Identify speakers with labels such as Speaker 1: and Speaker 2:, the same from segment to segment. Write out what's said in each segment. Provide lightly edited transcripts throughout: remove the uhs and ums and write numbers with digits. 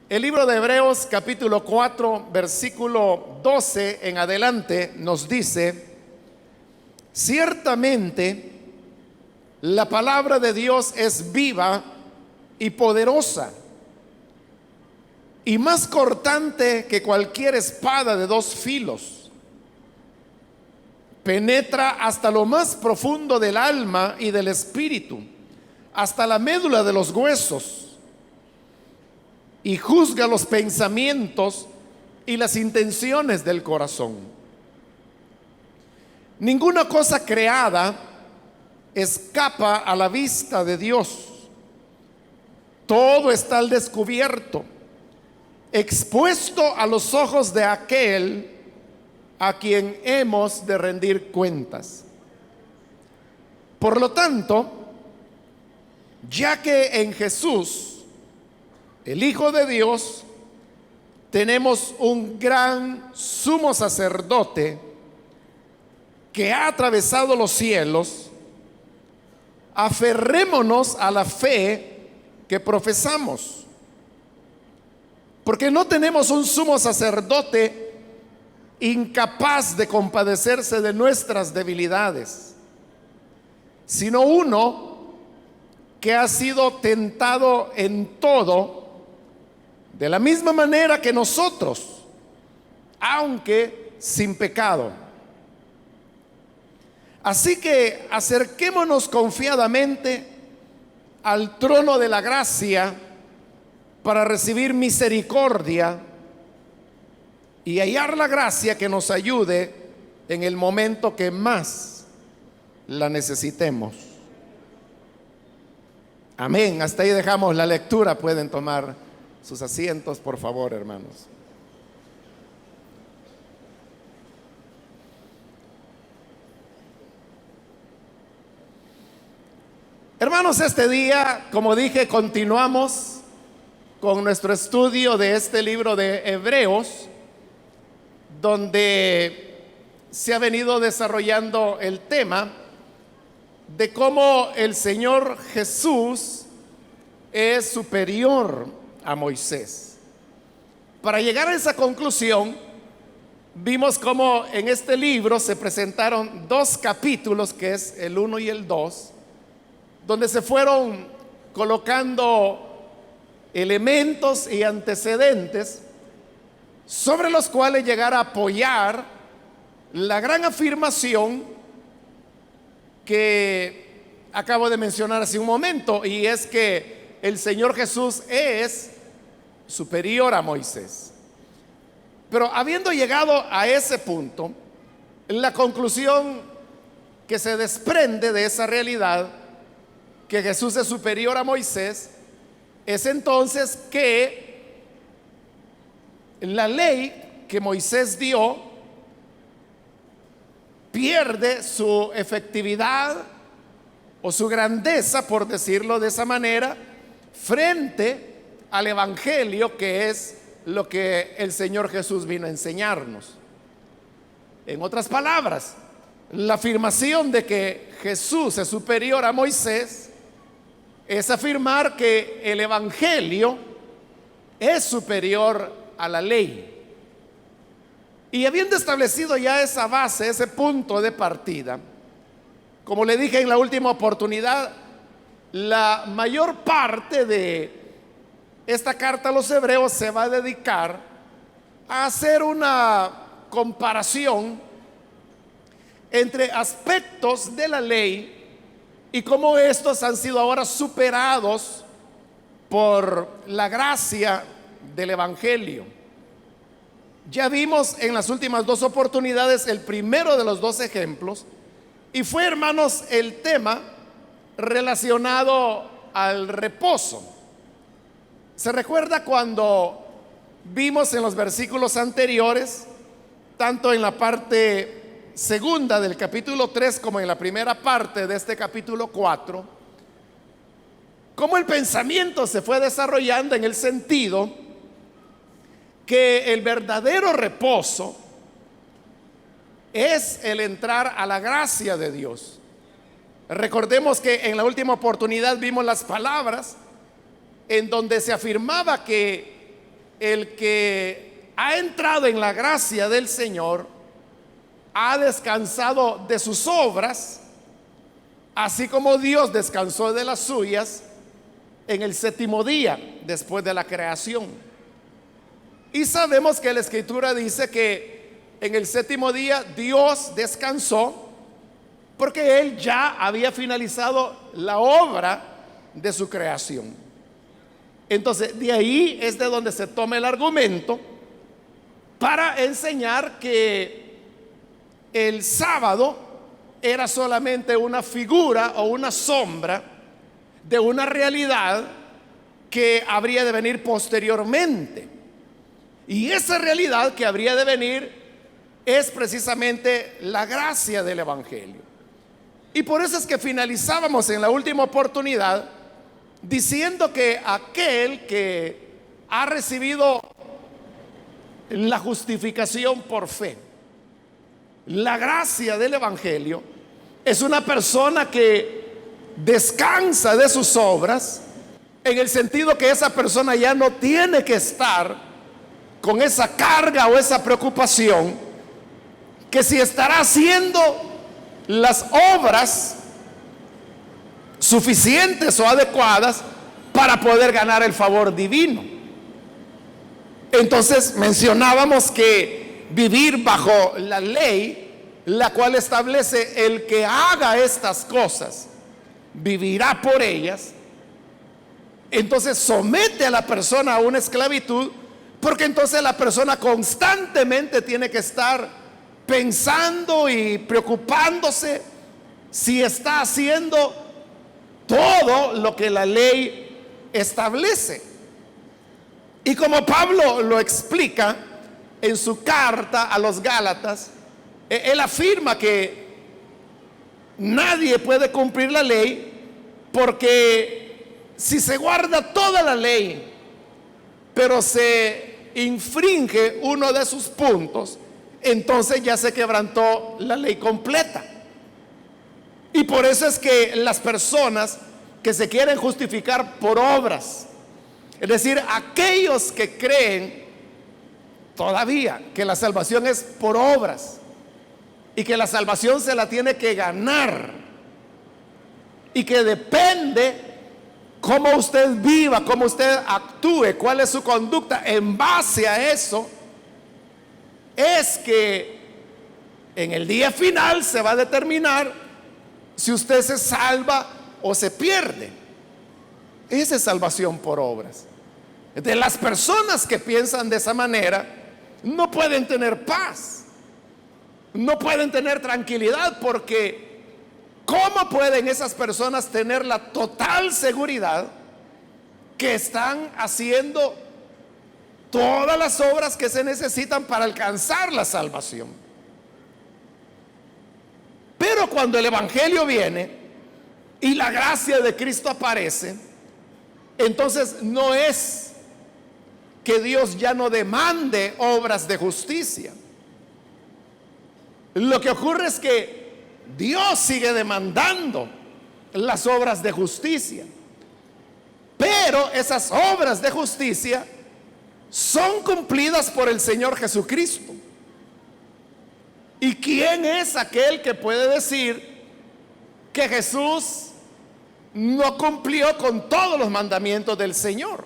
Speaker 1: El libro de Hebreos capítulo 4 versículo 12 en adelante nos dice: ciertamente la palabra de Dios es viva y poderosa y más cortante que cualquier espada de dos filos. Penetra hasta lo más profundo del alma y del espíritu, hasta la médula de los huesos, y juzga los pensamientos y las intenciones del corazón. Ninguna cosa creada escapa a la vista de Dios. Todo está al descubierto, expuesto a los ojos de aquel a quien hemos de rendir cuentas. Por lo tanto, ya que en Jesús, el Hijo de Dios, tenemos un gran sumo sacerdote que ha atravesado los cielos, aferrémonos a la fe que profesamos, porque no tenemos un sumo sacerdote incapaz de compadecerse de nuestras debilidades, sino uno que ha sido tentado en todo de la misma manera que nosotros, aunque sin pecado. Así que acerquémonos confiadamente al trono de la gracia para recibir misericordia y hallar la gracia que nos ayude en el momento que más la necesitemos. Amén. Hasta ahí dejamos la lectura. Pueden tomar sus asientos, por favor, hermanos. Hermanos, este día, como dije, continuamos con nuestro estudio de este libro de Hebreos, donde se ha venido desarrollando el tema de cómo el Señor Jesús es superior a Moisés. Para llegar a esa conclusión, vimos cómo en este libro se presentaron dos capítulos, que es el 1 y el 2, donde se fueron colocando elementos y antecedentes sobre los cuales llegar a apoyar la gran afirmación que acabo de mencionar hace un momento, y es que el Señor Jesús es superior a Moisés. Pero habiendo llegado a ese punto, la conclusión que se desprende de esa realidad, que Jesús es superior a Moisés, es entonces que la ley que Moisés dio pierde su efectividad o su grandeza, por decirlo de esa manera, frente al Evangelio, que es lo que el Señor Jesús vino a enseñarnos. En otras palabras, la afirmación de que Jesús es superior a Moisés es afirmar que el Evangelio es superior a la ley. Y habiendo establecido ya esa base, ese punto de partida, como le dije en la última oportunidad, la mayor parte de esta carta a los hebreos se va a dedicar a hacer una comparación entre aspectos de la ley y cómo estos han sido ahora superados por la gracia del Evangelio. Ya vimos en las últimas dos oportunidades el primero de los dos ejemplos, y fue, hermanos, el tema relacionado al reposo. ¿Se recuerda cuando vimos en los versículos anteriores, tanto en la parte segunda del capítulo 3 como en la primera parte de este capítulo 4, cómo el pensamiento se fue desarrollando en el sentido que el verdadero reposo es el entrar a la gracia de Dios? Recordemos que en la última oportunidad vimos las palabras en donde se afirmaba que el que ha entrado en la gracia del Señor ha descansado de sus obras, así como Dios descansó de las suyas en el séptimo día después de la creación. Y sabemos que la Escritura dice que en el séptimo día Dios descansó porque Él ya había finalizado la obra de su creación. Entonces, de ahí es de donde se toma el argumento para enseñar que el sábado era solamente una figura o una sombra de una realidad que habría de venir posteriormente. Y esa realidad que habría de venir es precisamente la gracia del Evangelio. Y por eso es que finalizábamos en la última oportunidad diciendo que aquel que ha recibido la justificación por fe, la gracia del Evangelio, es una persona que descansa de sus obras, en el sentido que esa persona ya no tiene que estar con esa carga o esa preocupación que si estará haciendo las obras suficientes o adecuadas para poder ganar el favor divino. Entonces mencionábamos que vivir bajo la ley, la cual establece el que haga estas cosas vivirá por ellas, entonces somete a la persona a una esclavitud, porque entonces la persona constantemente tiene que estar pensando y preocupándose si está haciendo todo lo que la ley establece. Y como Pablo lo explica en su carta a los Gálatas, él afirma que nadie puede cumplir la ley, porque si se guarda toda la ley, pero se infringe uno de sus puntos, entonces ya se quebrantó la ley completa. Y por eso es que las personas que se quieren justificar por obras, es decir, aquellos que creen todavía que la salvación es por obras y que la salvación se la tiene que ganar y que depende cómo usted viva, cómo usted actúe, cuál es su conducta, en base a eso es que en el día final se va a determinar si usted se salva o se pierde. Esa es salvación por obras. De las personas que piensan de esa manera no pueden tener paz, no pueden tener tranquilidad, porque ¿cómo pueden esas personas tener la total seguridad que están haciendo todas las obras que se necesitan para alcanzar la salvación? Pero cuando el Evangelio viene y la gracia de Cristo aparece, entonces no es que Dios ya no demande obras de justicia. Lo que ocurre es que Dios sigue demandando las obras de justicia, pero esas obras de justicia son cumplidas por el Señor Jesucristo. ¿Y quién es aquel que puede decir que Jesús no cumplió con todos los mandamientos del Señor?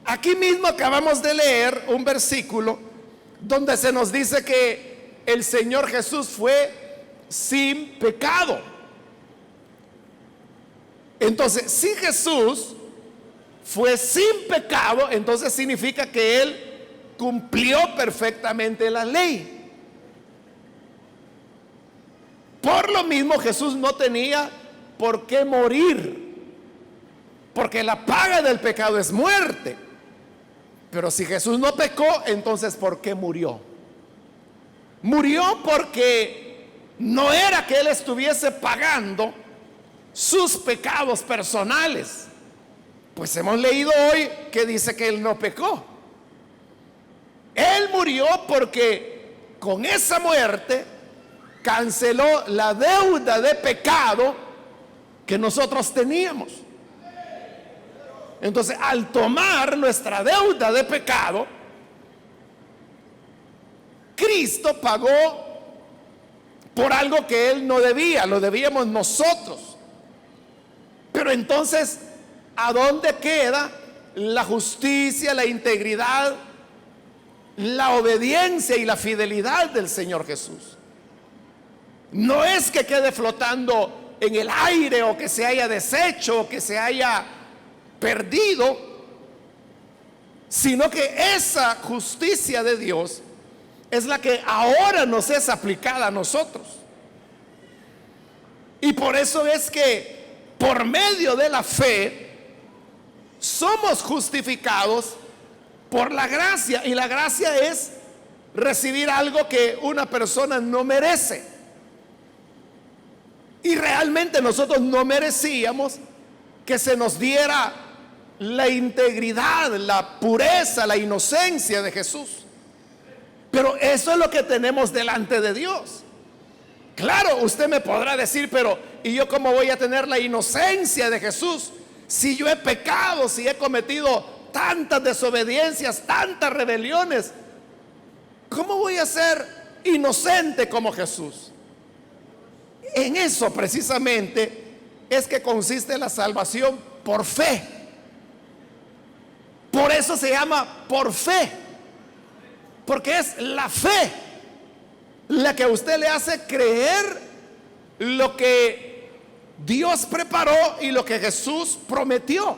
Speaker 1: Aquí mismo acabamos de leer un versículo donde se nos dice que el Señor Jesús fue sin pecado. Entonces, si Jesús fue sin pecado, entonces significa que Él cumplió perfectamente la ley. Por lo mismo, Jesús no tenía por qué morir, porque la paga del pecado es muerte. Pero si Jesús no pecó, entonces ¿por qué murió? Murió porque no era que Él estuviese pagando sus pecados personales. Pues hemos leído hoy que dice que Él no pecó. Él murió porque con esa muerte canceló la deuda de pecado que nosotros teníamos. Entonces, al tomar nuestra deuda de pecado, Cristo pagó por algo que Él no debía, lo debíamos nosotros. Pero entonces, ¿a dónde queda la justicia, la integridad, la obediencia y la fidelidad del Señor Jesús? No es que quede flotando en el aire, o que se haya deshecho, o que se haya perdido, sino que esa justicia de Dios es la que ahora nos es aplicada a nosotros. Y por eso es que por medio de la fe somos justificados por la gracia. Y la gracia es recibir algo que una persona no merece. Y realmente nosotros no merecíamos que se nos diera la integridad, la pureza, la inocencia de Jesús. Pero eso es lo que tenemos delante de Dios. Claro, usted me podrá decir, pero ¿y yo cómo voy a tener la inocencia de Jesús si yo he pecado, si he cometido tantas desobediencias, tantas rebeliones? ¿Cómo voy a ser inocente como Jesús? En eso precisamente es que consiste la salvación por fe. Por eso se llama por fe, porque es la fe la que a usted le hace creer lo que Dios preparó y lo que Jesús prometió.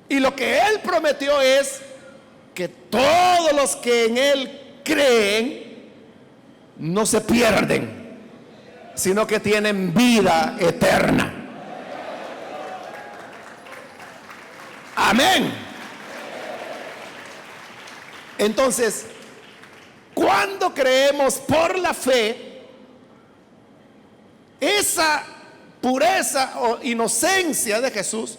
Speaker 1: Y lo que Él prometió es que todos los que en Él creen no se pierden, sino que tienen vida eterna. Amén. Entonces, cuando creemos por la fe, esa pureza o inocencia de Jesús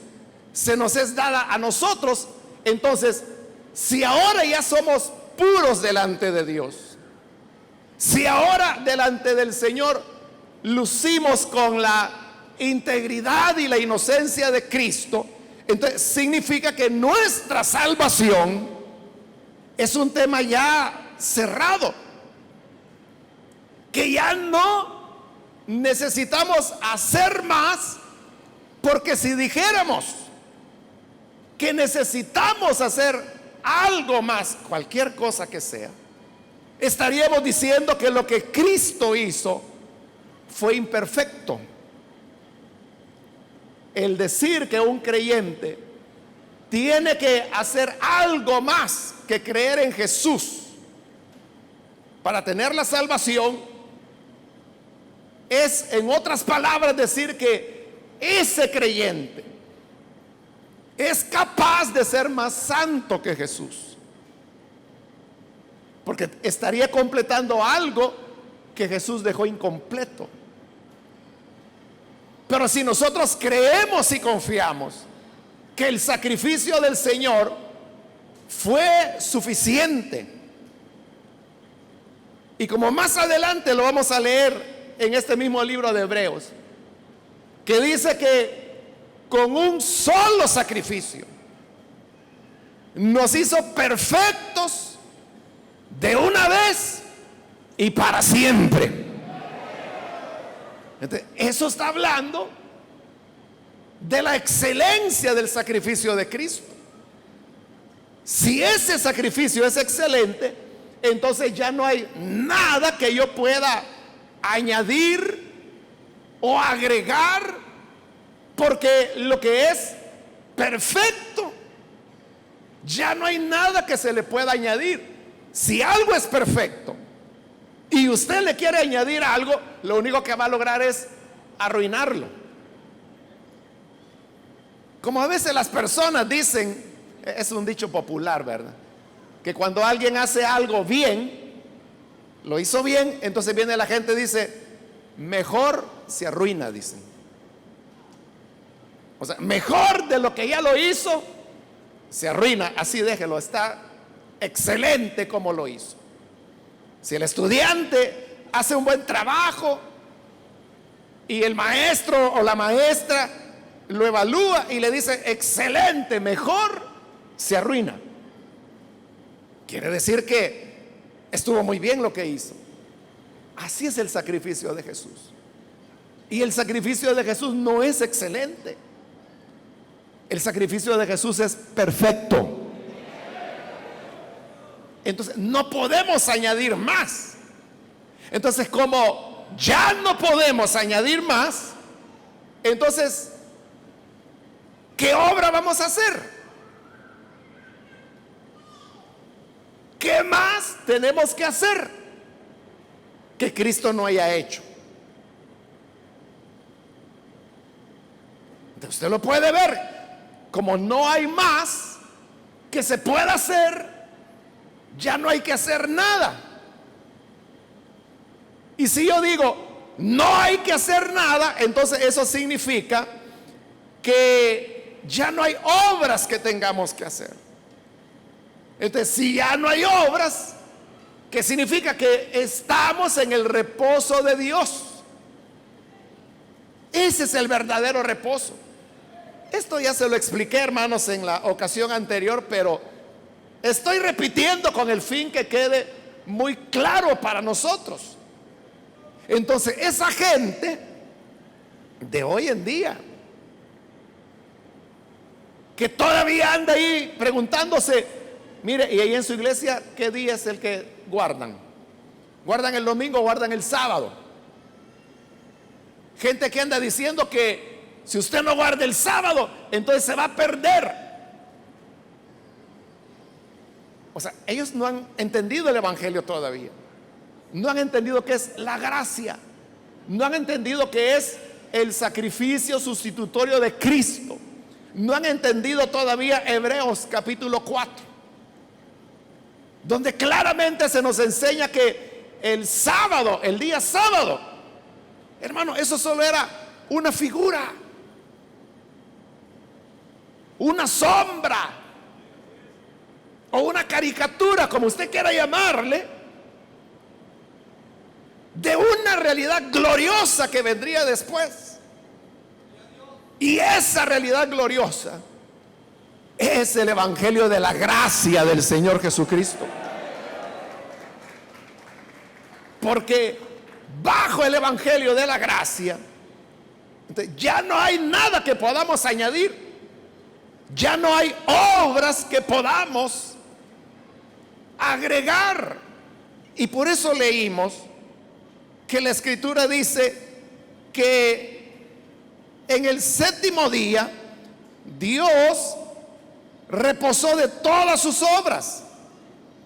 Speaker 1: se nos es dada a nosotros. Entonces, si ahora ya somos puros delante de Dios, si ahora delante del Señor lucimos con la integridad y la inocencia de Cristo, entonces significa que nuestra salvación es un tema ya cerrado, que ya no necesitamos hacer más, porque si dijéramos que necesitamos hacer algo más, cualquier cosa que sea, estaríamos diciendo que lo que Cristo hizo fue imperfecto. El decir que un creyente tiene que hacer algo más que creer en Jesús para tener la salvación es, en otras palabras, decir que ese creyente es capaz de ser más santo que Jesús, porque estaría completando algo que Jesús dejó incompleto. Pero si nosotros creemos y confiamos que el sacrificio del Señor fue suficiente, y como más adelante lo vamos a leer en este mismo libro de Hebreos, que dice que con un solo sacrificio nos hizo perfectos de una vez y para siempre. Entonces, eso está hablando de la excelencia del sacrificio de Cristo. Si ese sacrificio es excelente, entonces ya no hay nada que yo pueda añadir o agregar, porque lo que es perfecto, ya no hay nada que se le pueda añadir. Si algo es perfecto y usted le quiere añadir algo, lo único que va a lograr es arruinarlo. Como a veces las personas dicen, es un dicho popular, ¿verdad?, que cuando alguien hace algo bien, lo hizo bien, entonces viene la gente y dice, mejor se arruina, dicen. O sea, mejor de lo que ya lo hizo, se arruina. Así déjelo, está excelente como lo hizo. Si el estudiante hace un buen trabajo y el maestro o la maestra lo evalúa y le dice excelente, mejor, se arruina. Quiere decir que estuvo muy bien lo que hizo. Así es el sacrificio de Jesús. Y el sacrificio de Jesús no es excelente. El sacrificio de Jesús es perfecto. Entonces no podemos añadir más. Entonces, como ya no podemos añadir más, entonces, ¿qué obra vamos a hacer? ¿Qué más tenemos que hacer que Cristo no haya hecho? Entonces, usted lo puede ver, como no hay más que se pueda hacer, ya no hay que hacer nada. Y si yo digo no hay que hacer nada, entonces eso significa que ya no hay obras que tengamos que hacer. Entonces, si ya no hay obras, ¿qué significa? Que estamos en el reposo de Dios. Ese es el verdadero reposo. Esto ya se lo expliqué, hermanos, en la ocasión anterior, pero estoy repitiendo con el fin que quede muy claro para nosotros. Entonces, esa gente de hoy en día que todavía anda ahí preguntándose, mire, y ahí en su iglesia, ¿qué día es el que guardan? ¿Guardan el domingo o guardan el sábado? Gente que anda diciendo que si usted no guarda el sábado, entonces se va a perder. O sea, ellos no han entendido el evangelio todavía. No han entendido qué es la gracia. No han entendido qué es el sacrificio sustitutorio de Cristo. No han entendido todavía Hebreos capítulo 4, donde claramente se nos enseña que el sábado, el día sábado, hermano, eso solo era una figura, una sombra o una caricatura, como usted quiera llamarle, de una realidad gloriosa que vendría después. Y esa realidad gloriosa es el evangelio de la gracia del Señor Jesucristo. Porque bajo el evangelio de la gracia, ya no hay nada que podamos añadir. Ya no hay obras que podamos agregar. Y por eso leímos que la Escritura dice que en el séptimo día Dios reposó de todas sus obras.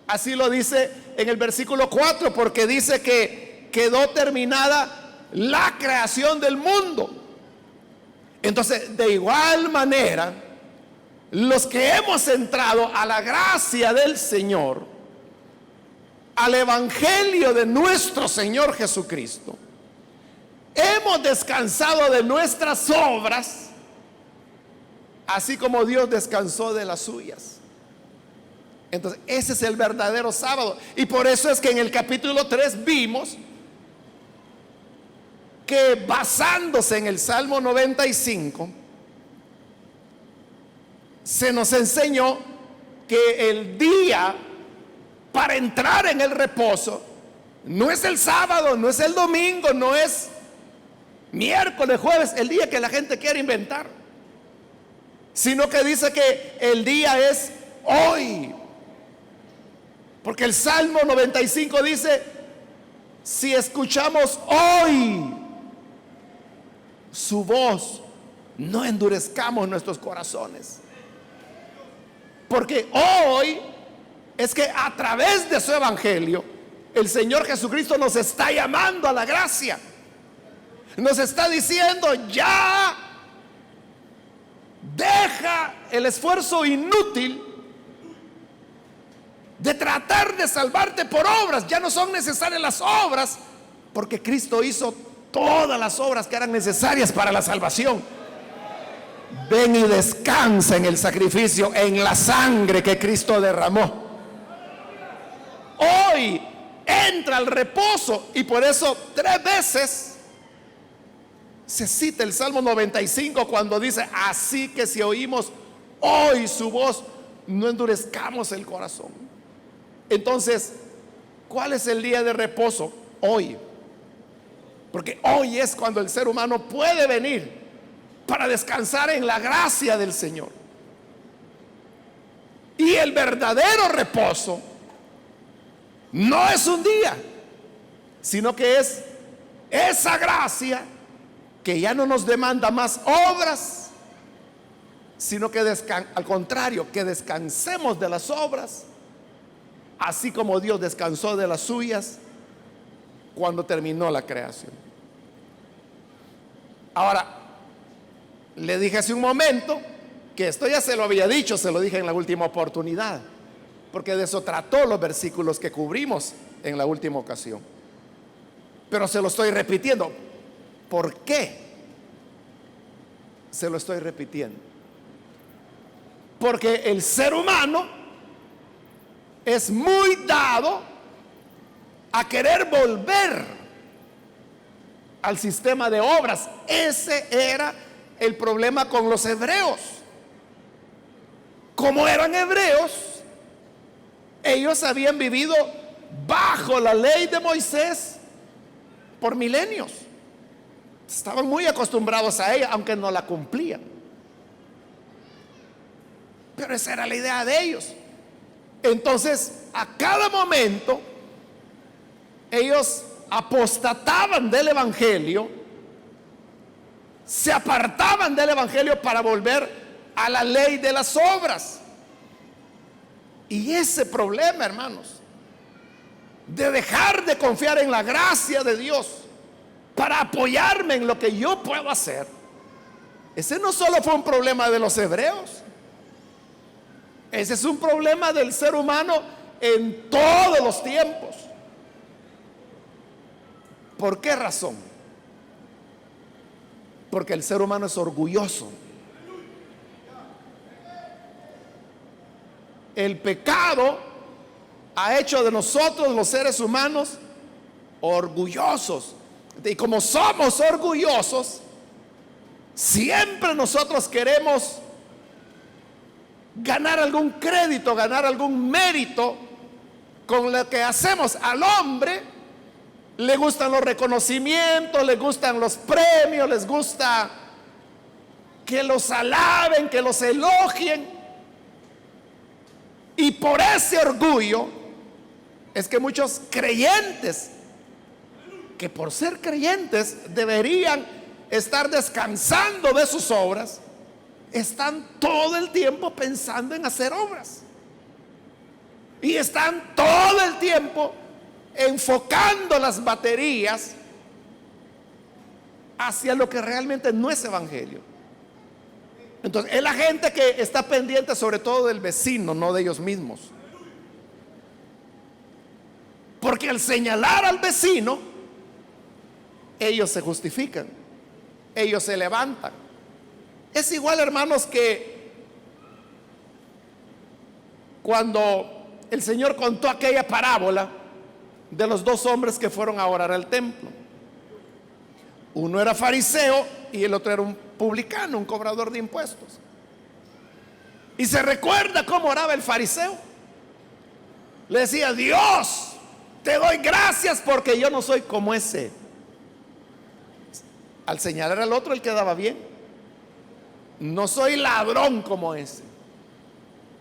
Speaker 1: Así lo dice en el versículo 4, porque dice que quedó terminada la creación del mundo. Entonces, de igual manera, los que hemos entrado a la gracia del Señor, al evangelio de nuestro Señor Jesucristo, hemos descansado de nuestras obras, así como Dios descansó de las suyas. Entonces, ese es el verdadero sábado. Y por eso es que en el capítulo 3 vimos que, basándose en el Salmo 95, se nos enseñó que el día para entrar en el reposo no es el sábado, no es el domingo, no es miércoles, jueves, el día que la gente quiere inventar, sino que dice que el día es hoy. Porque el Salmo 95 dice: si escuchamos hoy su voz, no endurezcamos nuestros corazones. Porque hoy es que a través de su evangelio el Señor Jesucristo nos está llamando a la gracia. Nos está diciendo: ya deja el esfuerzo inútil de tratar de salvarte por obras. Ya no son necesarias las obras, porque Cristo hizo todas las obras que eran necesarias para la salvación. Ven y descansa en el sacrificio, en la sangre que Cristo derramó. Hoy entra al reposo. Y por eso 3 veces Se cita el Salmo 95 cuando dice: así que si oímos hoy su voz, no endurezcamos el corazón. Entonces, ¿cuál es el día de reposo? Hoy. Porque hoy es cuando el ser humano puede venir para descansar en la gracia del Señor. Y el verdadero reposo no es un día, sino que es esa gracia que ya no nos demanda más obras, sino que al contrario, que descansemos de las obras, así como Dios descansó de las suyas cuando terminó la creación. Ahora, le dije hace un momento que esto ya se lo había dicho, se lo dije en la última oportunidad, porque de eso trató los versículos que cubrimos en la última ocasión. Pero se lo estoy repitiendo. ¿Por qué se lo estoy repitiendo? Porque el ser humano es muy dado a querer volver al sistema de obras. Ese era el problema con los hebreos. Como eran hebreos, ellos habían vivido bajo la ley de Moisés por milenios. Estaban muy acostumbrados a ella, aunque no la cumplían. Pero esa era la idea de ellos. Entonces, a cada momento, ellos apostataban del Evangelio, se apartaban del Evangelio para volver a la ley de las obras. Y ese problema, hermanos, de dejar de confiar en la gracia de Dios para apoyarme en lo que yo puedo hacer, ese no solo fue un problema de los hebreos, ese es un problema del ser humano en todos los tiempos. ¿Por qué razón? Porque el ser humano es orgulloso. El pecado ha hecho de nosotros, los seres humanos, orgullosos. Y como somos orgullosos, siempre nosotros queremos ganar algún crédito, ganar algún mérito con lo que hacemos. Al hombre le gustan los reconocimientos, le gustan los premios, les gusta que los alaben, que los elogien. Y por ese orgullo es que muchos creyentes, que por ser creyentes deberían estar descansando de sus obras, están todo el tiempo pensando en hacer obras. Y están todo el tiempo enfocando las baterías hacia lo que realmente no es evangelio. Entonces, es la gente que está pendiente sobre todo del vecino, no de ellos mismos. Porque al señalar al vecino, ellos se justifican, ellos se levantan. Es igual, hermanos, que cuando el Señor contó aquella parábola de los dos hombres que fueron a orar al templo. Uno era fariseo y el otro era un publicano, un cobrador de impuestos. Y se recuerda cómo oraba el fariseo. Le decía: Dios, te doy gracias porque yo no soy como ese. Al señalar al otro, él quedaba bien. No soy ladrón como ese.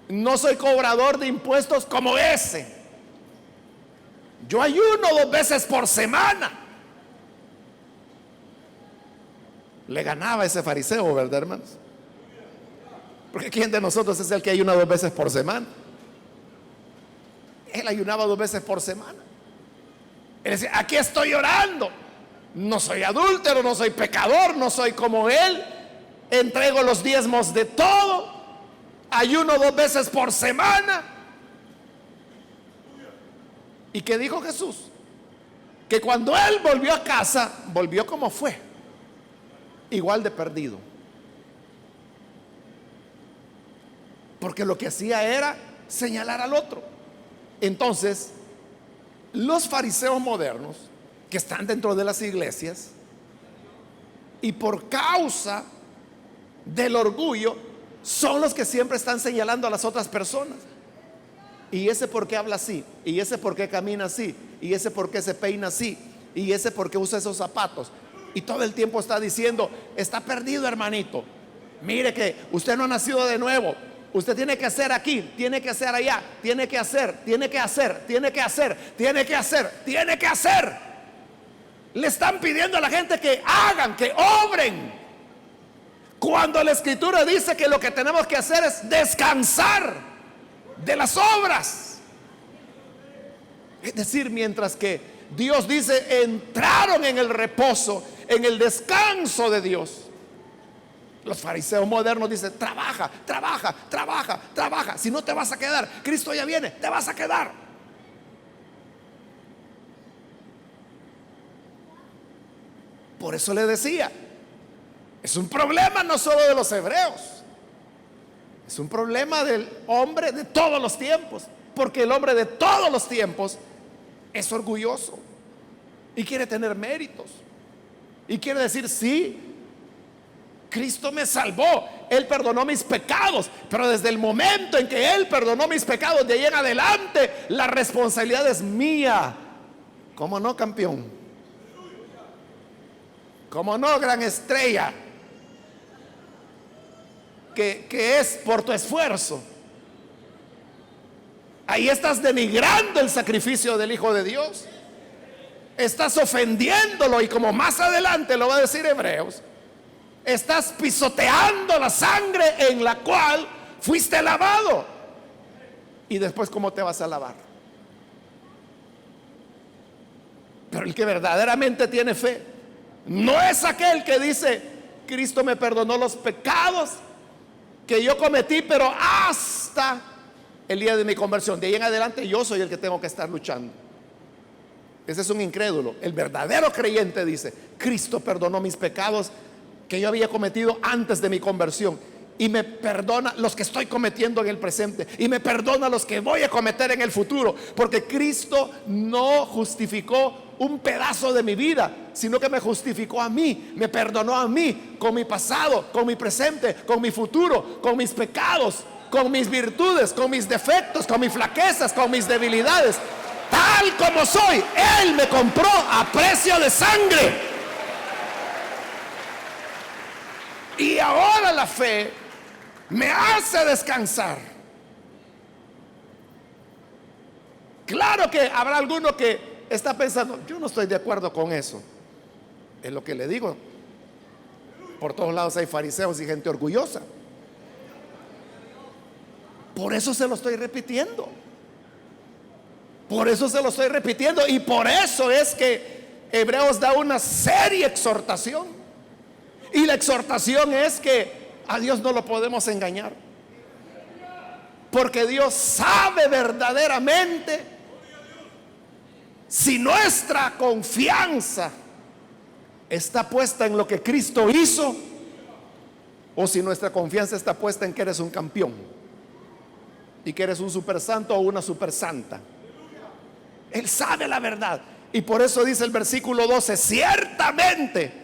Speaker 1: No soy cobrador de impuestos como ese. Yo ayuno 2 veces por semana. Le ganaba ese fariseo, ¿verdad, hermanos? Porque ¿quién de nosotros es el que ayuna 2 veces por semana? Él ayunaba 2 veces por semana. Él decía: aquí estoy orando. No soy adúltero, no soy pecador, no soy como él. Entrego los diezmos de todo. Ayuno 2 veces por semana. ¿Y qué dijo Jesús? Que cuando él volvió a casa, volvió como fue, igual de perdido. Porque lo que hacía era señalar al otro. Entonces, los fariseos modernos que están dentro de las iglesias y por causa del orgullo son los que siempre están señalando a las otras personas. Y ese por qué habla así, y ese por qué camina así, y ese por qué se peina así, y ese por qué usa esos zapatos. Y todo el tiempo está diciendo: está perdido, hermanito. Mire que usted no ha nacido de nuevo. Usted tiene que hacer aquí, tiene que hacer allá, tiene que hacer, tiene que hacer, tiene que hacer, tiene que hacer, tiene que hacer. Le están pidiendo a la gente que hagan, que obren, cuando la Escritura dice que lo que tenemos que hacer es descansar de las obras. Es decir, mientras que Dios dice: entraron en el reposo, en el descanso de Dios, los fariseos modernos dicen: trabaja, trabaja, trabaja, trabaja. Si no, te vas a quedar. Cristo ya viene, te vas a quedar. Por eso le decía, es un problema no solo de los hebreos, es un problema del hombre de todos los tiempos. Porque el hombre de todos los tiempos es orgulloso y quiere tener méritos y quiere decir: sí, Cristo me salvó, Él perdonó mis pecados, pero desde el momento en que Él perdonó mis pecados, de ahí en adelante la responsabilidad es mía. ¿Cómo no, campeón? ¿Cómo no, gran estrella? Que es por tu esfuerzo. Ahí estás denigrando el sacrificio del Hijo de Dios, estás ofendiéndolo, y como más adelante lo va a decir Hebreos, estás pisoteando la sangre en la cual fuiste lavado. Y después, ¿cómo te vas a lavar? Pero el que verdaderamente tiene fe no es aquel que dice: Cristo me perdonó los pecados que yo cometí, pero hasta el día de mi conversión, de ahí en adelante yo soy el que tengo que estar luchando. Ese es un incrédulo. El verdadero creyente dice: Cristo perdonó mis pecados que yo había cometido antes de mi conversión, y me perdona los que estoy cometiendo en el presente, y me perdona los que voy a cometer en el futuro, porque Cristo no justificó un pedazo de mi vida, sino que me justificó a mí, me perdonó a mí, con mi pasado, con mi presente, con mi futuro, con mis pecados, con mis virtudes, con mis defectos, con mis flaquezas, con mis debilidades. Tal como soy, Él me compró a precio de sangre. Y ahora la fe me hace descansar. Claro que habrá alguno que está pensando: yo no estoy de acuerdo con eso. Es lo que le digo. Por todos lados hay fariseos y gente orgullosa. Por eso se lo estoy repitiendo. Por eso se lo estoy repitiendo. Y por eso es que Hebreos da una seria exhortación. Y la exhortación es que a Dios no lo podemos engañar, porque Dios sabe verdaderamente si nuestra confianza está puesta en lo que Cristo hizo, o si nuestra confianza está puesta en que eres un campeón y que eres un super santo o una super santa. Él sabe la verdad. Y por eso dice el versículo 12: ciertamente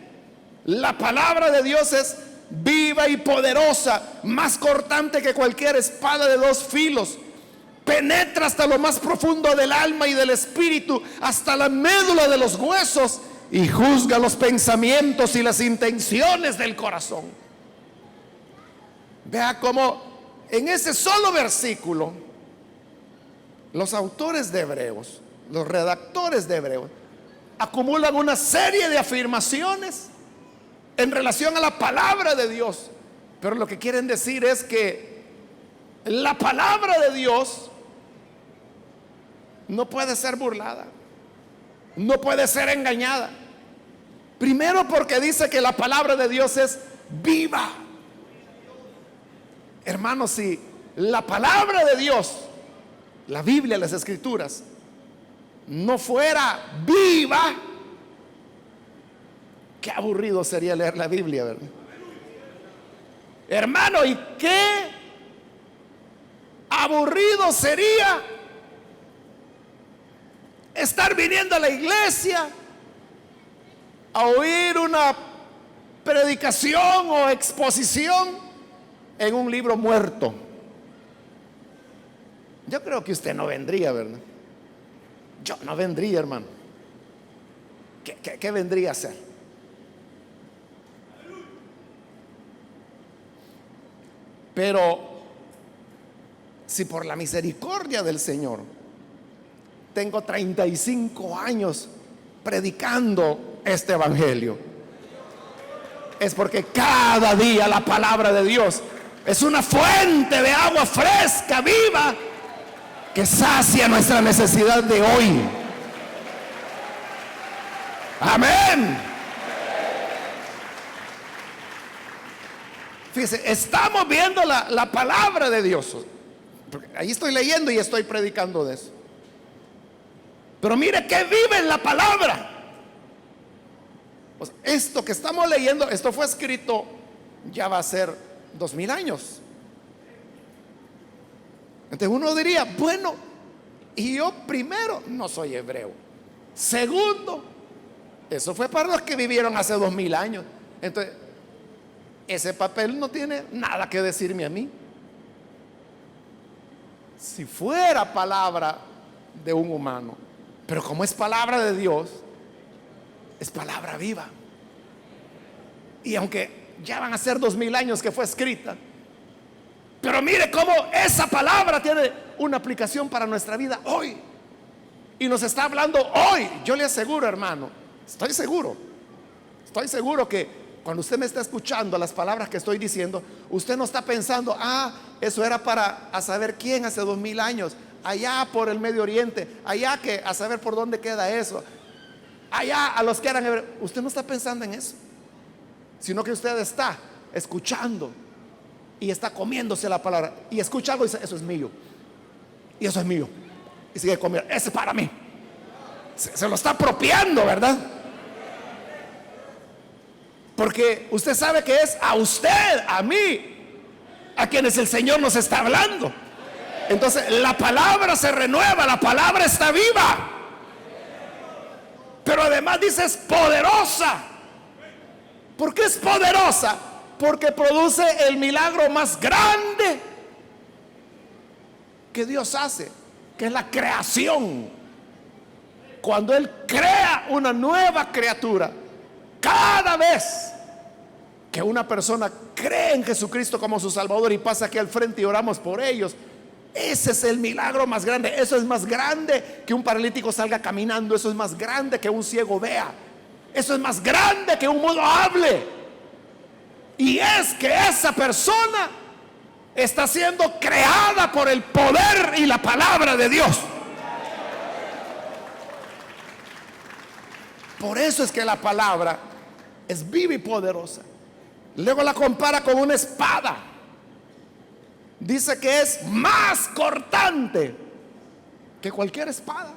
Speaker 1: la palabra de Dios es viva y poderosa, más cortante que cualquier espada de dos filos, penetra hasta lo más profundo del alma y del espíritu, hasta la médula de los huesos, y juzga los pensamientos y las intenciones del corazón. Vea cómo en ese solo versículo los autores de Hebreos, los redactores de Hebreos, acumulan una serie de afirmaciones en relación a la palabra de Dios. Pero lo que quieren decir es que la palabra de Dios no puede ser burlada, no puede ser engañada. Primero, porque dice que la palabra de Dios es viva. Hermanos, si la palabra de Dios, la Biblia, las Escrituras, no fuera viva, qué aburrido sería leer la Biblia, ¿verdad? Hermano, y qué aburrido sería estar viniendo a la iglesia a oír una predicación o exposición en un libro muerto. Yo creo que usted no vendría, ¿verdad? Yo no vendría, hermano. ¿Qué vendría a hacer? Pero si por la misericordia del Señor tengo 35 años predicando este evangelio, es porque cada día la palabra de Dios es una fuente de agua fresca, viva, que sacia nuestra necesidad de hoy. Amén. Fíjese, estamos viendo la palabra de Dios. Ahí estoy leyendo y estoy predicando de eso. Pero mire que vive en la palabra. O sea, esto que estamos leyendo, esto fue escrito, ya va a ser 2000 años. Entonces uno diría, bueno, y yo primero no soy hebreo. Segundo, eso fue para los que vivieron hace 2000 años. Entonces, ese papel no tiene nada que decirme a mí. Si fuera palabra de un humano, pero como es palabra de Dios, es palabra viva. Y aunque ya van a ser 2000 años que fue escrita, pero mire cómo esa palabra tiene una aplicación para nuestra vida hoy. Y nos está hablando hoy. Yo le aseguro, hermano, estoy seguro que cuando usted me está escuchando las palabras que estoy diciendo, usted no está pensando, eso era para a saber quién hace 2000 años, allá por el Medio Oriente, allá que a saber por dónde queda eso, allá a los que eran hebreos. Usted no está pensando en eso, sino que usted está escuchando y está comiéndose la palabra y escucha algo y dice, eso es mío, y eso es mío, y sigue comiendo, ese es para mí. Se lo está apropiando, ¿verdad? Porque usted sabe que es a usted, a mí, a quienes el Señor nos está hablando. Entonces la palabra se renueva, la palabra está viva, pero además dice es poderosa. ¿Por qué es poderosa? Porque produce el milagro más grande que Dios hace, que es la creación. Cuando Él crea una nueva criatura, cada vez que una persona cree en Jesucristo como su Salvador y pasa aquí al frente y oramos por ellos, ese es el milagro más grande. Eso es más grande que un paralítico salga caminando. Eso es más grande que un ciego vea. Eso es más grande que un mudo hable. Y es que esa persona está siendo creada por el poder y la palabra de Dios. Por eso es que la palabra es viva y poderosa. Luego la compara con una espada. Dice que es más cortante que cualquier espada.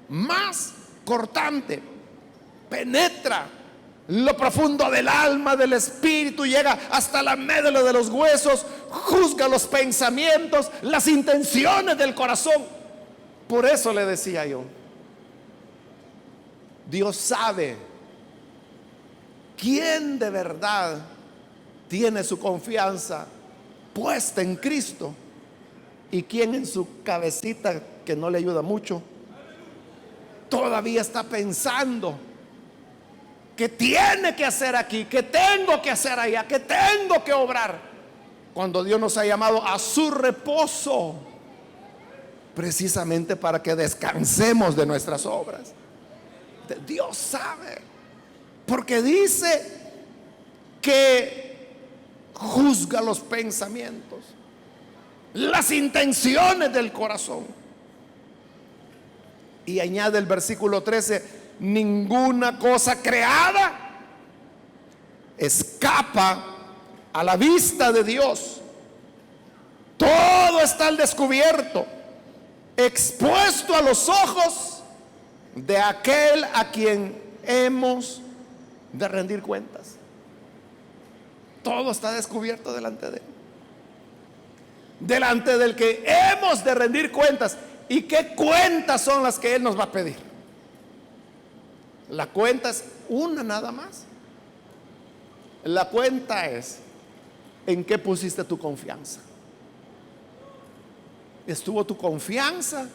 Speaker 1: Más cortante. Penetra lo profundo del alma, del espíritu, llega hasta la médula de los huesos, juzga los pensamientos, las intenciones del corazón. Por eso le decía yo, Dios sabe quién de verdad tiene su confianza puesta en Cristo y quién en su cabecita, que no le ayuda mucho, todavía está pensando que tiene que hacer aquí, que tengo que hacer allá, que tengo que obrar, cuando Dios nos ha llamado a su reposo, precisamente para que descansemos de nuestras obras. Dios sabe, porque dice que juzga los pensamientos, las intenciones del corazón. Y añade el versículo 13, ninguna cosa creada escapa a la vista de Dios. Todo está al descubierto, expuesto a los ojos de aquel a quien hemos de rendir cuentas. Todo está descubierto delante de Él, delante del que hemos de rendir cuentas. ¿Y qué cuentas son las que Él nos va a pedir? La cuenta es una nada más. La cuenta es en qué pusiste tu confianza. ¿Estuvo tu confianza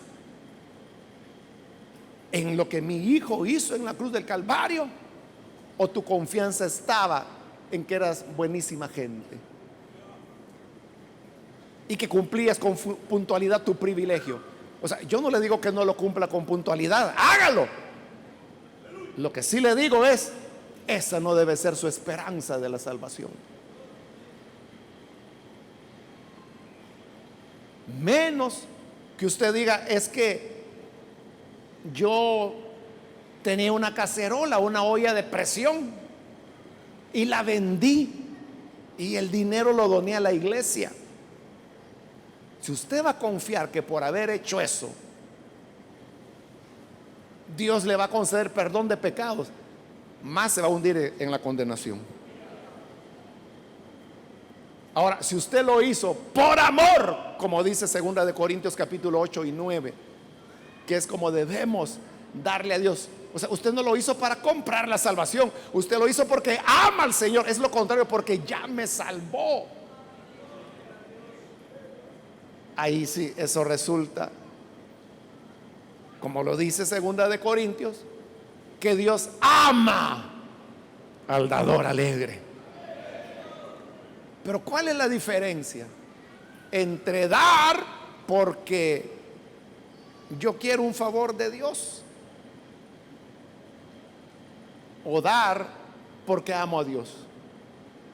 Speaker 1: en lo que mi hijo hizo en la cruz del Calvario? ¿O tu confianza estaba en que eras buenísima gente y que cumplías con puntualidad tu privilegio? O sea, yo no le digo que no lo cumpla con puntualidad, hágalo. Lo que sí le digo es, esa no debe ser su esperanza de la salvación. Menos que usted diga, es que yo tenía una cacerola, una olla de presión, y la vendí y el dinero lo doné a la iglesia. Si usted va a confiar que por haber hecho eso Dios le va a conceder perdón de pecados, más se va a hundir en la condenación. Ahora, si usted lo hizo por amor, como dice 2 de Corintios capítulo 8 y 9, que es como debemos darle a Dios. O sea, usted no lo hizo para comprar la salvación, usted lo hizo porque ama al Señor. Es lo contrario, porque ya me salvó. Ahí sí, eso resulta, como lo dice 2 de Corintios, que Dios ama al dador alegre. Pero ¿cuál es la diferencia entre dar porque yo quiero un favor de Dios o dar porque amo a Dios?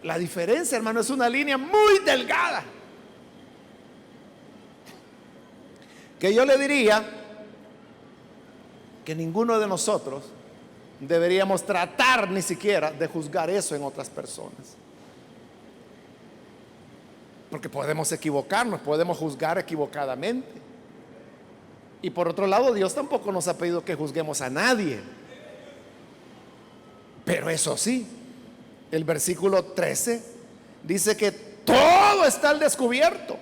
Speaker 1: La diferencia, hermano, es una línea muy delgada, que yo le diría que ninguno de nosotros deberíamos tratar ni siquiera de juzgar eso en otras personas, porque podemos equivocarnos, podemos juzgar equivocadamente. Y por otro lado, Dios tampoco nos ha pedido que juzguemos a nadie. Pero eso sí, el versículo 13 dice que todo está al descubierto,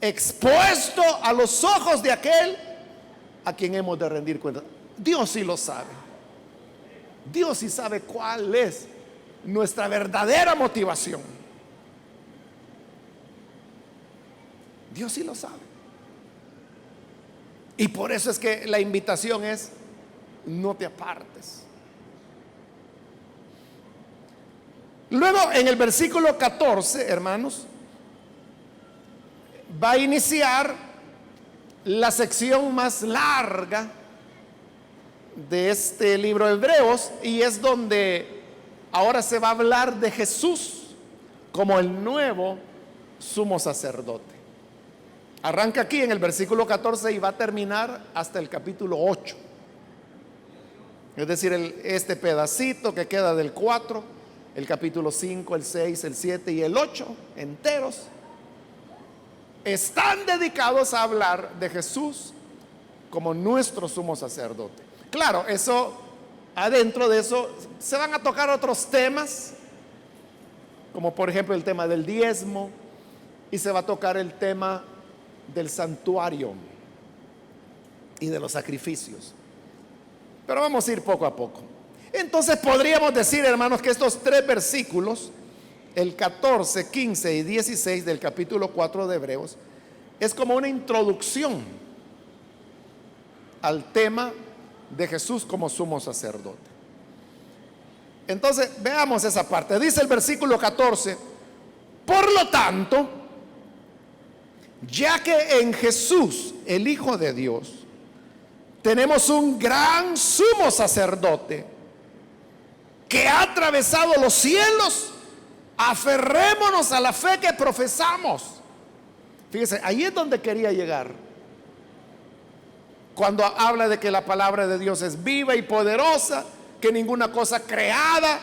Speaker 1: expuesto a los ojos de aquel a quien hemos de rendir cuenta. Dios sí lo sabe. Dios sí sabe cuál es nuestra verdadera motivación. Dios sí lo sabe. Y por eso es que la invitación es: no te apartes. Luego, en el versículo 14, hermanos, va a iniciar la sección más larga de este libro de Hebreos, y es donde ahora se va a hablar de Jesús como el nuevo sumo sacerdote. Arranca aquí en el versículo 14 y va a terminar hasta el capítulo 8. Es decir, este pedacito que queda del 4, el capítulo 5, el 6, el 7 y el 8 enteros están dedicados a hablar de Jesús como nuestro sumo sacerdote. Claro, eso, adentro de eso se van a tocar otros temas, como por ejemplo el tema del diezmo, y se va a tocar el tema del santuario y de los sacrificios. Pero vamos a ir poco a poco. Entonces podríamos decir, hermanos, que estos tres versículos, el 14, 15 y 16 del capítulo 4 de Hebreos, es como una introducción al tema de Jesús como sumo sacerdote. Entonces veamos esa parte. Dice el versículo 14: por lo tanto, ya que en Jesús, el Hijo de Dios, tenemos un gran sumo sacerdote que ha atravesado los cielos, aferrémonos a la fe que profesamos. Fíjese, ahí es donde quería llegar. Cuando habla de que la palabra de Dios es viva y poderosa, que ninguna cosa creada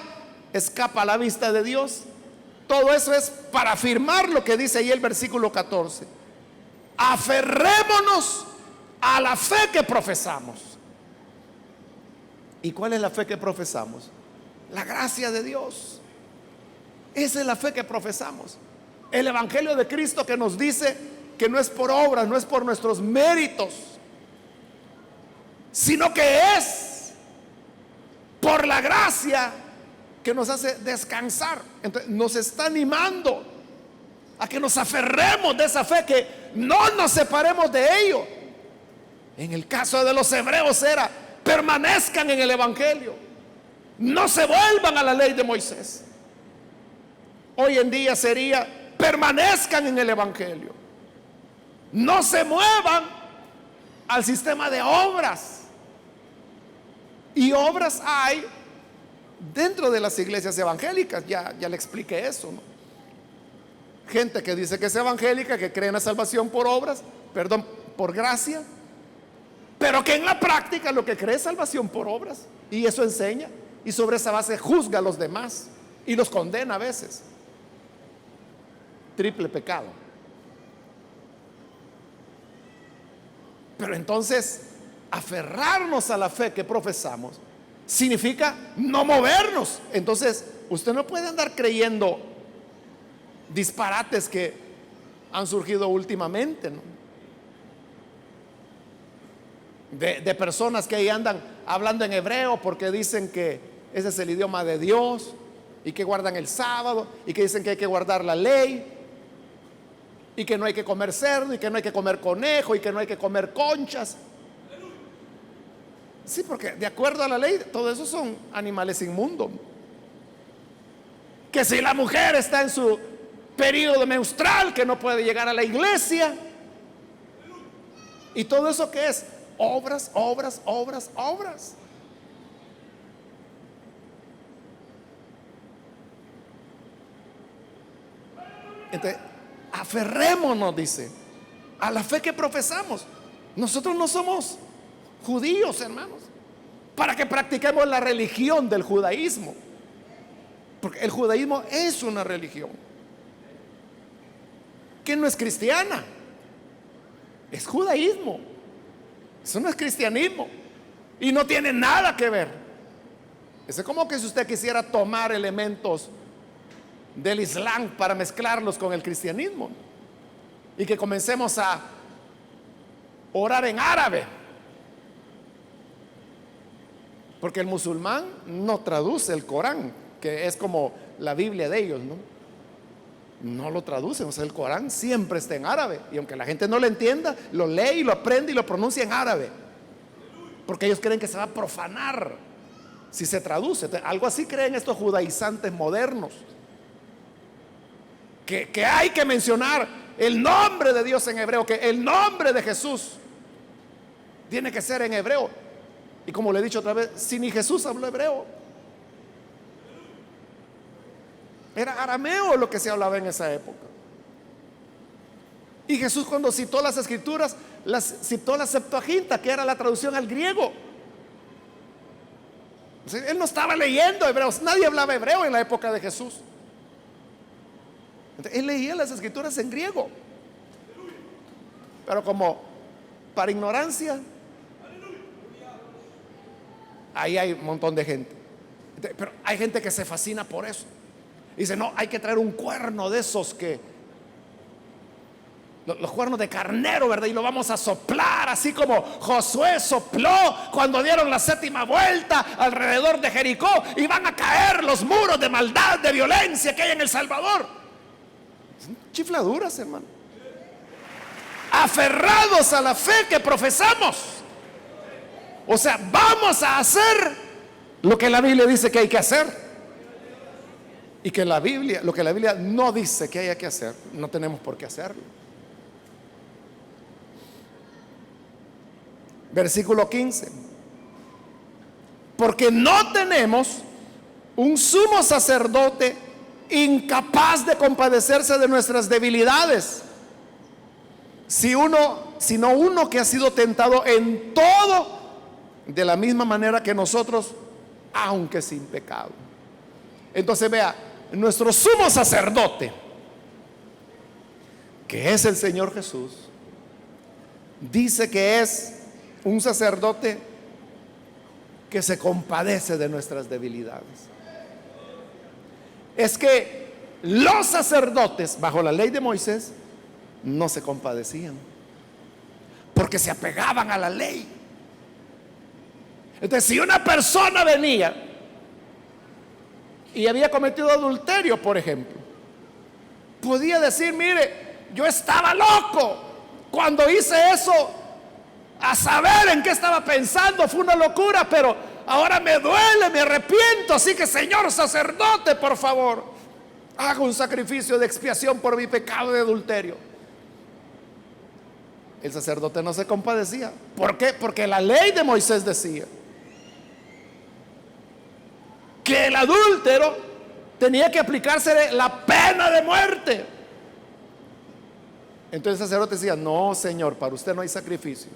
Speaker 1: escapa a la vista de Dios. Todo eso es para afirmar lo que dice ahí el versículo 14. Aferrémonos a la fe que profesamos. ¿Y cuál es la fe que profesamos? La gracia de Dios. Esa es la fe que profesamos. El evangelio de Cristo, que nos dice que no es por obras, no es por nuestros méritos, sino que es por la gracia que nos hace descansar. Entonces nos está animando a que nos aferremos de esa fe, que no nos separemos de ello. En el caso de los hebreos era: permanezcan en el evangelio, no se vuelvan a la ley de Moisés. Hoy en día sería: permanezcan en el evangelio, no se muevan al sistema de obras. Y obras hay dentro de las iglesias evangélicas. Ya le expliqué eso, ¿no? Gente que dice que es evangélica, que cree en la salvación por obras, perdón, por gracia, pero que en la práctica lo que cree es salvación por obras, y eso enseña, y sobre esa base juzga a los demás y los condena a veces. Triple pecado. Pero entonces, aferrarnos a la fe que profesamos significa no movernos. Entonces usted no puede andar creyendo disparates que han surgido últimamente, ¿no? De personas que ahí andan hablando en hebreo porque dicen que ese es el idioma de Dios, y que guardan el sábado, y que dicen que hay que guardar la ley, y que no hay que comer cerdo, y que no hay que comer conejo, y que no hay que comer conchas. Sí, porque de acuerdo a la ley, todo eso son animales inmundos. Que si la mujer está en su periodo menstrual, que no puede llegar a la iglesia. Y todo eso, que es obras, obras, obras, obras. Entonces, aferrémonos, dice, a la fe que profesamos. Nosotros no somos judíos, hermanos, para que practiquemos la religión del judaísmo, porque el judaísmo es una religión que no es cristiana, es judaísmo. Eso no es cristianismo y no tiene nada que ver. Es como que si usted quisiera tomar elementos del Islam para mezclarlos con el cristianismo, y que comencemos a orar en árabe, porque el musulmán no traduce el Corán, que es como la Biblia de ellos, no lo traducen. O sea, el Corán siempre está en árabe, y aunque la gente no lo entienda, lo lee y lo aprende y lo pronuncia en árabe, porque ellos creen que se va a profanar si se traduce. Algo así creen estos judaizantes modernos, que hay que mencionar el nombre de Dios en hebreo, que el nombre de Jesús tiene que ser en hebreo. Y como le he dicho otra vez, si ni Jesús habló hebreo, era arameo lo que se hablaba en esa época. Y Jesús, cuando citó las escrituras, citó la Septuaginta, que era la traducción al griego. O sea, él no estaba leyendo hebreos, nadie hablaba hebreo en la época de Jesús. Entonces, él leía las escrituras en griego, pero como para ignorancia, ahí hay un montón de gente. Pero hay gente que se fascina por eso. Dice: no, hay que traer un cuerno de esos, que los cuernos de carnero, ¿verdad? Y lo vamos a soplar, así como Josué sopló cuando dieron la 7ª vuelta alrededor de Jericó, y van a caer los muros de maldad, de violencia que hay en El Salvador. Son chifladuras, hermano. Aferrados a la fe que profesamos. O sea, vamos a hacer lo que la Biblia dice que hay que hacer. Y que lo que la Biblia no dice que haya que hacer, no tenemos por qué hacerlo. Versículo 15. Porque no tenemos un sumo sacerdote incapaz de compadecerse de nuestras debilidades, sino uno que ha sido tentado en todo de la misma manera que nosotros, aunque sin pecado. Entonces vea, nuestro sumo sacerdote, que es el Señor Jesús, dice que es un sacerdote que se compadece de nuestras debilidades. Es que los sacerdotes bajo la ley de Moisés no se compadecían, porque se apegaban a la ley. Entonces, si una persona venía y había cometido adulterio, por ejemplo, podía decir: mire, yo estaba loco cuando hice eso, a saber en qué estaba pensando, fue una locura, pero ahora me duele, me arrepiento, así que señor sacerdote, por favor, haga un sacrificio de expiación por mi pecado de adulterio. El sacerdote no se compadecía. ¿Por qué? Porque la ley de Moisés decía que el adúltero tenía que aplicarse la pena de muerte. Entonces el sacerdote decía: no, señor, para usted no hay sacrificio.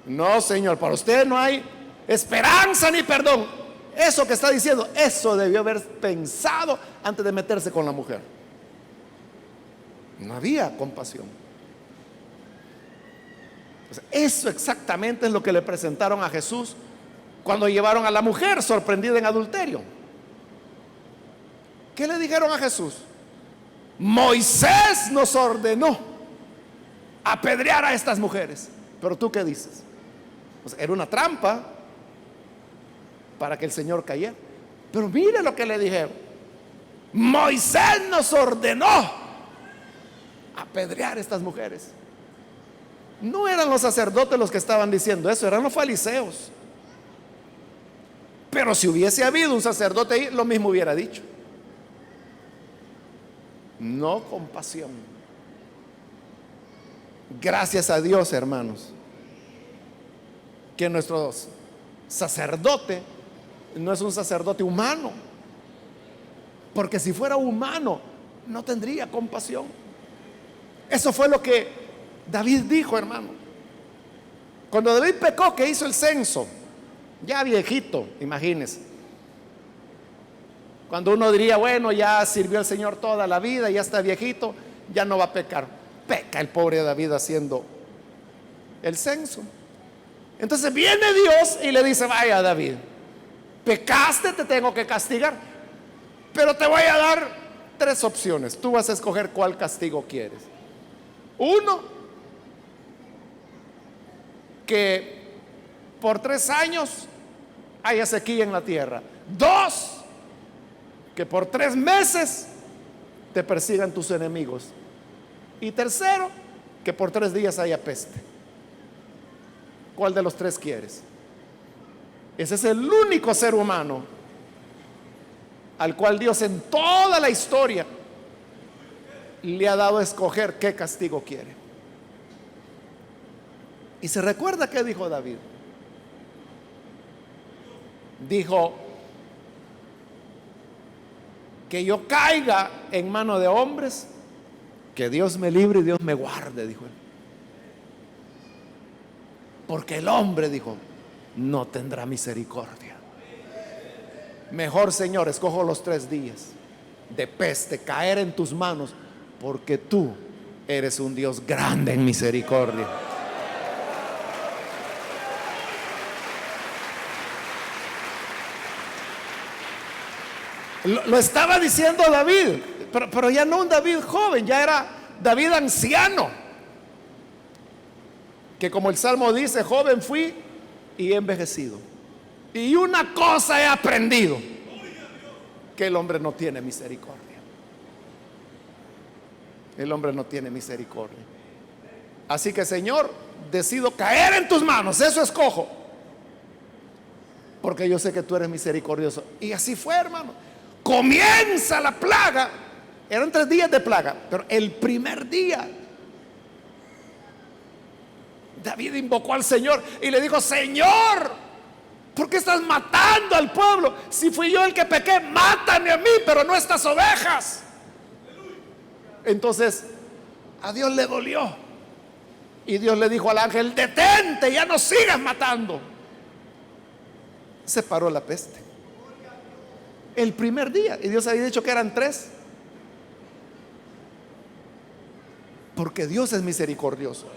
Speaker 1: No, señor, para usted no hay esperanza ni perdón. Eso que está diciendo, eso debió haber pensado antes de meterse con la mujer. No había compasión. Eso exactamente es lo que le presentaron a Jesús cuando llevaron a la mujer sorprendida en adulterio. ¿Qué le dijeron a Jesús? Moisés nos ordenó apedrear a estas mujeres, pero ¿tú qué dices? Era una trampa para que el Señor cayera. Pero mire lo que le dijeron: Moisés nos ordenó apedrear a estas mujeres. No eran los sacerdotes los que estaban diciendo eso, eran los fariseos. Pero si hubiese habido un sacerdote ahí, lo mismo hubiera dicho. No compasión. Gracias a Dios, hermanos, que nuestro sacerdote no es un sacerdote humano, porque si fuera humano no tendría compasión. Eso fue lo que David dijo, hermano. Cuando David pecó, que hizo el censo, ya viejito, imagínese. Cuando uno diría: bueno, ya sirvió al Señor toda la vida, ya está viejito, ya no va a pecar. Peca el pobre David haciendo el censo. Entonces viene Dios y le dice: vaya, David, pecaste, te tengo que castigar, pero te voy a dar 3 opciones. Tú vas a escoger cuál castigo quieres. 1, que por 3 años haya sequía en la tierra. 2, que por 3 meses te persigan tus enemigos. Y 3, que por 3 días haya peste. ¿Cuál de los 3 quieres? Ese es el único ser humano al cual Dios en toda la historia le ha dado a escoger qué castigo quiere. Y se recuerda qué dijo David. Dijo: que yo caiga en mano de hombres, que Dios me libre y Dios me guarde, dijo él. Porque el hombre, dijo, no tendrá misericordia. Mejor, Señor, escojo los 3 días de peste, caer en tus manos, porque tú eres un Dios grande en misericordia. Lo estaba diciendo David, pero ya no un David joven, ya era David anciano, que como el Salmo dice: joven fui y he envejecido, y una cosa he aprendido, que el hombre no tiene misericordia. El hombre no tiene misericordia. Así que, Señor, decido caer en tus manos, eso escojo, porque yo sé que tú eres misericordioso. Y así fue, hermano. Comienza la plaga. Eran 3 días de plaga, pero el primer día David invocó al Señor y le dijo: Señor, ¿por qué estás matando al pueblo? Si fui yo el que pequé, mátame a mí, pero no estas ovejas. Entonces a Dios le dolió y Dios le dijo al ángel: detente, ya no sigas matando. Se paró la peste el primer día, y Dios había dicho que eran 3, porque Dios es misericordioso.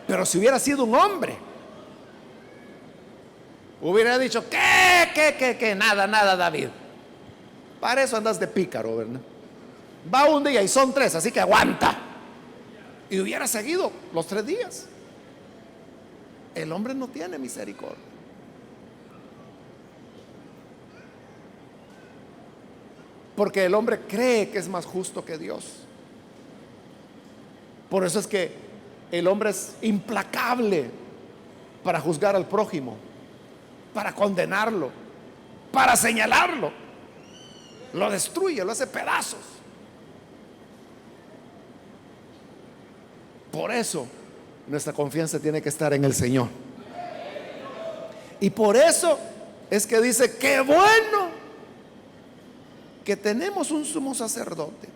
Speaker 1: Pero si hubiera sido un hombre, hubiera dicho: ¿Qué? Nada, David. Para eso andas de pícaro, ¿verdad? Va un día y son 3, así que aguanta. Y hubiera seguido los 3 días. El hombre no tiene misericordia. porque el hombre cree que es más justo que Dios. Por eso es que el hombre es implacable para juzgar al prójimo, para condenarlo, para señalarlo. Lo destruye, lo hace pedazos. Por eso nuestra confianza tiene que estar en el Señor. Y por eso es que dice: qué bueno que tenemos un sumo sacerdote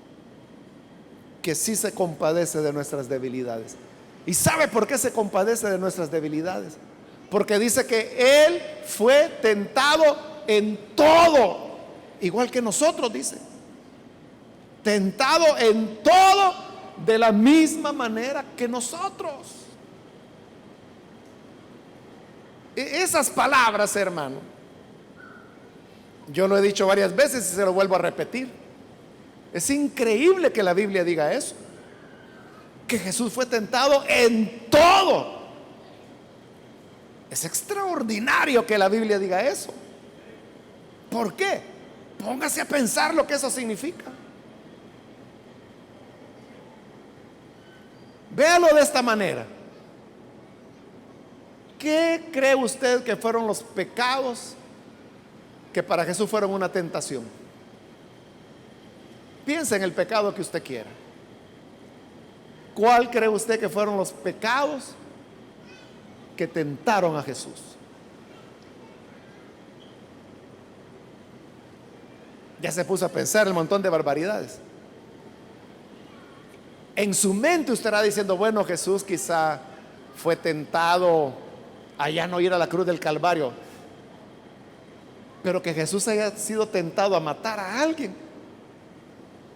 Speaker 1: que sí se compadece de nuestras debilidades. ¿Y sabe por qué se compadece de nuestras debilidades? Porque dice que Él fue tentado en todo, igual que nosotros, dice. Tentado en todo de la misma manera que nosotros. Esas palabras, hermano, yo lo he dicho varias veces y se lo vuelvo a repetir. Es increíble que la Biblia diga eso, que Jesús fue tentado en todo. Es extraordinario que la Biblia diga eso. ¿Por qué? Póngase a pensar lo que eso significa. Véalo de esta manera. ¿Qué cree usted que fueron los pecados que para Jesús fueron una tentación? Piensa en el pecado que usted quiera. ¿Cuál cree usted que fueron los pecados que tentaron a Jesús? Ya se puso a pensar el montón de barbaridades. En su mente usted estará diciendo: bueno, Jesús quizá fue tentado a ya no ir a la cruz del Calvario, pero que Jesús haya sido tentado a matar a alguien,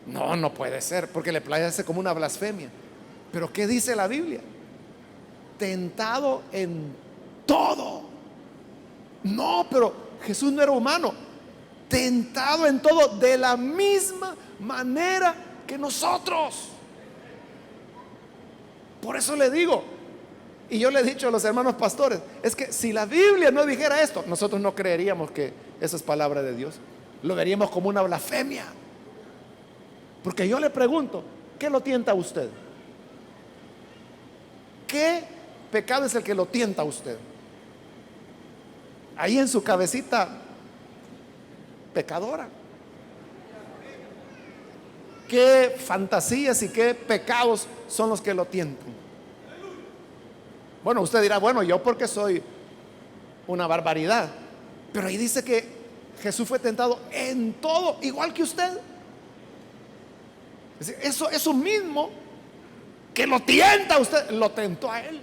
Speaker 1: no puede ser, porque le parece como una blasfemia. Pero ¿qué dice la Biblia? Tentado en todo. No, pero Jesús no era humano. Tentado en todo de la misma manera que nosotros. Por eso le digo, y yo le he dicho a los hermanos pastores, es que si la Biblia no dijera esto, nosotros no creeríamos que eso es palabra de Dios. Lo veríamos como una blasfemia. Porque yo le pregunto: ¿qué lo tienta a usted? ¿Qué pecado es el que lo tienta a usted? Ahí en su cabecita pecadora. ¿Qué fantasías y qué pecados son los que lo tientan? Bueno, usted dirá: bueno, yo porque soy una barbaridad. Pero ahí dice que Jesús fue tentado en todo, igual que usted. Es decir, eso mismo que lo tienta a usted, lo tentó a él.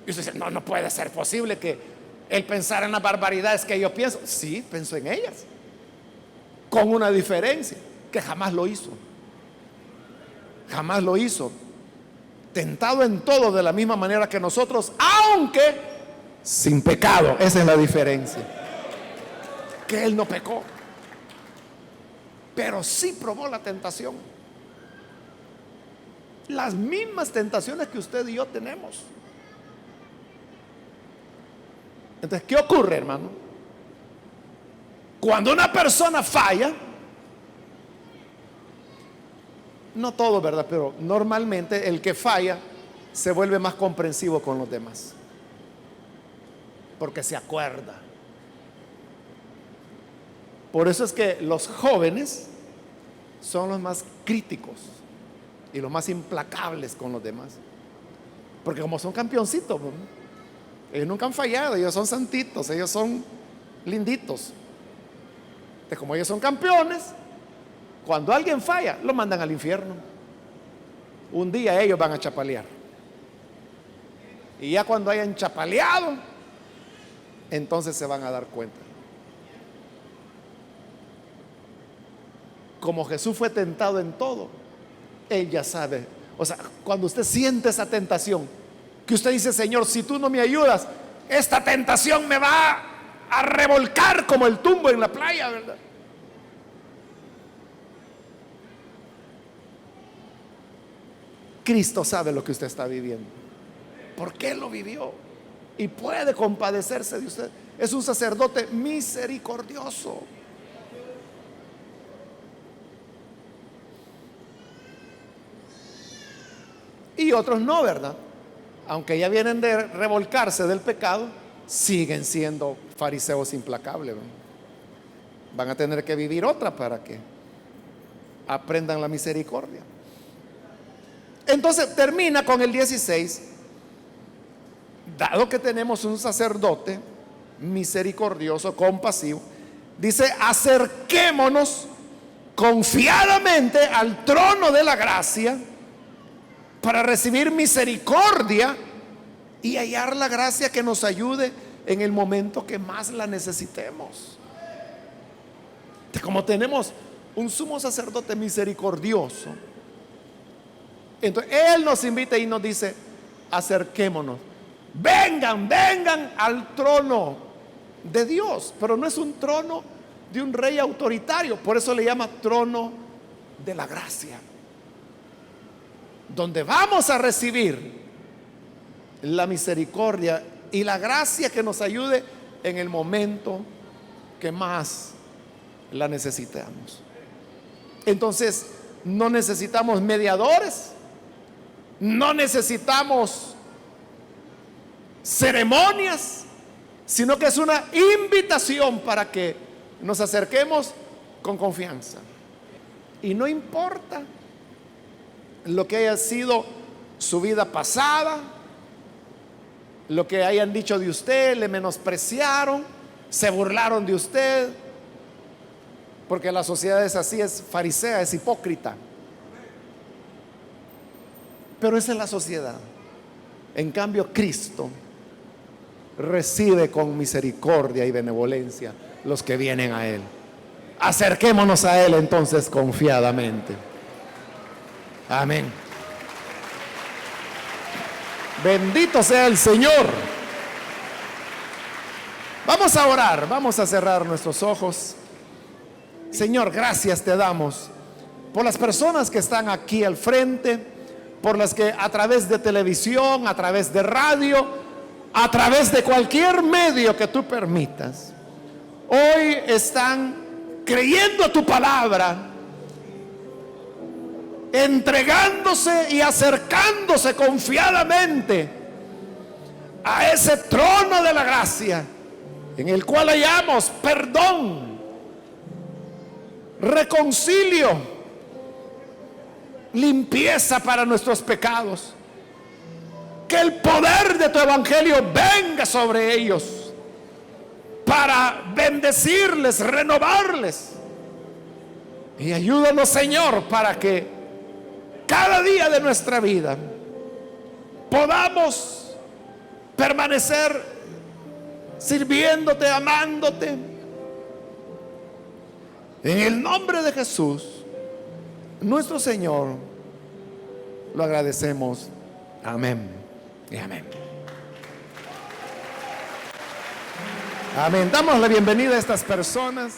Speaker 1: Y usted dice: no puede ser posible que él pensara en las barbaridades que yo pienso. Sí, pensó en ellas, con una diferencia, que jamás lo hizo. Jamás lo hizo. Tentado en todo de la misma manera que nosotros, aunque sin pecado. Esa es la diferencia. Que él no pecó, pero sí probó la tentación. Las mismas tentaciones que usted y yo tenemos. Entonces, ¿qué ocurre, hermano? Cuando una persona falla, no todo, ¿verdad? Pero normalmente el que falla se vuelve más comprensivo con los demás, porque se acuerda. Por eso es que los jóvenes son los más críticos y los más implacables con los demás, porque como son campeoncitos, ¿no? Ellos nunca han fallado, ellos son santitos, ellos son linditos. Entonces, como ellos son campeones, cuando alguien falla, lo mandan al infierno. Un día ellos van a chapalear. Y ya cuando hayan chapaleado, entonces se van a dar cuenta. Como Jesús fue tentado en todo, Él ya sabe. O sea, cuando usted siente esa tentación, que usted dice: Señor, si tú no me ayudas, esta tentación me va a revolcar como el tumbo en la playa, ¿verdad? Cristo sabe lo que usted está viviendo, porque Él lo vivió y puede compadecerse de usted. Es un sacerdote misericordioso. y otros no, ¿verdad? Aunque ya vienen de revolcarse del pecado, siguen siendo fariseos implacables, ¿verdad? Van a tener que vivir otra para que aprendan la misericordia. Entonces termina con el 16. Dado que tenemos un sacerdote misericordioso, compasivo, dice: acerquémonos confiadamente al trono de la gracia para recibir misericordia y hallar la gracia que nos ayude en el momento que más la necesitemos. Como tenemos un sumo sacerdote misericordioso, entonces Él nos invita y nos dice: acerquémonos, vengan, vengan al trono de Dios. Pero no es un trono de un rey autoritario, por eso le llama trono de la gracia, donde vamos a recibir la misericordia y la gracia que nos ayude en el momento que más la necesitamos. Entonces no necesitamos mediadores, no necesitamos ceremonias, sino que es una invitación para que nos acerquemos con confianza. Y no importa lo que haya sido su vida pasada, lo que hayan dicho de usted, le menospreciaron, se burlaron de usted, porque la sociedad es así, es farisea, es hipócrita. Pero esa es la sociedad. En cambio, Cristo recibe con misericordia y benevolencia los que vienen a Él. Acerquémonos a Él entonces confiadamente. Amén. Bendito sea el Señor. Vamos a orar, vamos a cerrar nuestros ojos. Señor, gracias te damos por las personas que están aquí al frente, por las que a través de televisión, a través de radio, a través de cualquier medio que tú permitas, hoy están creyendo tu palabra, entregándose y acercándose confiadamente a ese trono de la gracia, en el cual hallamos perdón, reconcilio, limpieza para nuestros pecados. Que el poder de tu evangelio venga sobre ellos para bendecirles, renovarles. Y ayúdanos, Señor, para que cada día de nuestra vida podamos permanecer sirviéndote, amándote. En el nombre de Jesús, nuestro Señor, lo agradecemos. Amén y amén. Amén. Damos la bienvenida a estas personas.